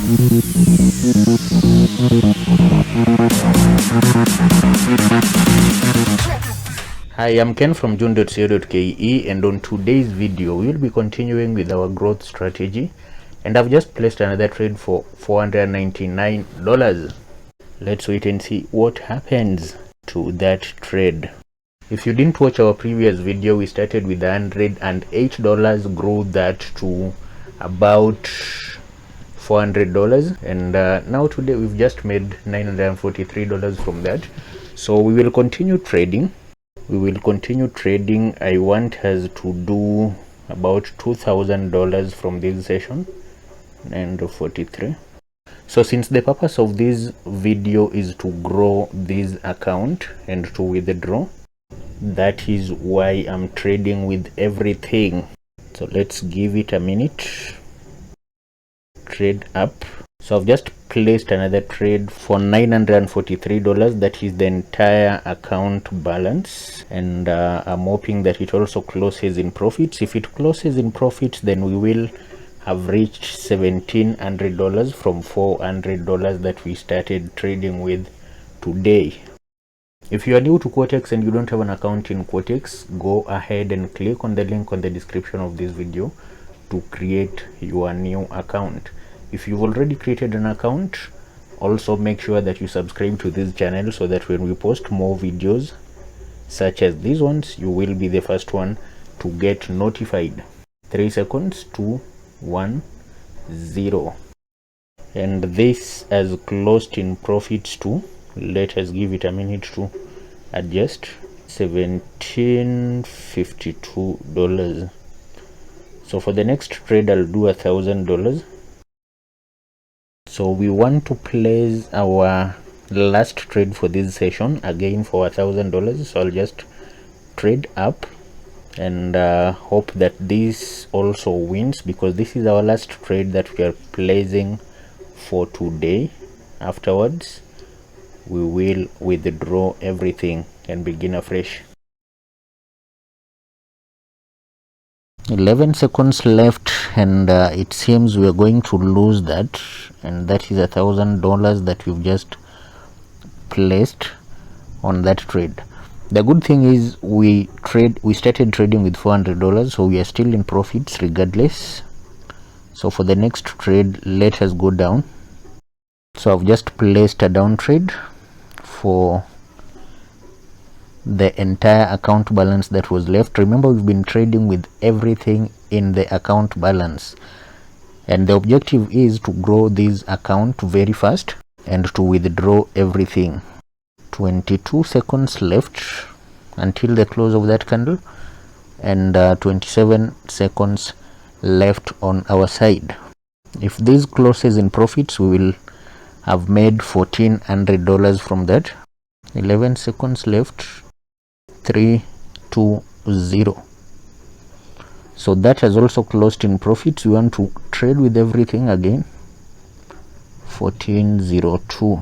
Hi, I'm Ken from Joon.co.ke, and on today's video we will be continuing with our growth strategy, and I've just placed another trade for $499. Let's wait and see what happens to that trade. If you didn't watch our previous video, we started with $108, grew that to about $400, and now today we've just made $943 from that. So we will continue trading. I want us to do about $2,000 from this session, and 43. So since the purpose of this video is to grow this account and to withdraw, that is why I'm trading with everything. So let's give it a minute. Trade up. So I've just placed another trade for $943. That is the entire account balance, and I'm hoping that it also closes in profits. If it closes in profits, then we will have reached $1,700 from $400 that we started trading with today. If you are new to Quotex and you don't have an account in Quotex, go ahead and click on the link on the description of this video to create your new account. If you've already created an account, also make sure that you subscribe to this channel so that when we post more videos such as these ones, you will be the first one to get notified. 3 seconds, 2, 1, 0. And this has closed in profits too. Let us give it a minute to adjust. $1,752. So for the next trade, I'll do $1,000. So we want to place our last trade for this session again for $1,000. So I'll just trade up and hope that this also wins, because this is our last trade that we are placing for today. Afterwards, we will withdraw everything and begin afresh. 11 seconds left, and it seems we are going to lose that, and that is $1,000 that we've just placed on that trade. The good thing is we started trading with $400, so we are still in profits regardless. So for the next trade, let us go down. So I've just placed a down trade for the entire account balance that was left. Remember, we've been trading with everything in the account balance, and the objective is to grow this account very fast and to withdraw everything. 22 seconds left until the close of that candle, and 27 seconds left on our side. If this closes in profits, we will have made $1,400 from that. 11 seconds left. 3, 2, 0. So that has also closed in profits. We want to trade with everything again. 1402.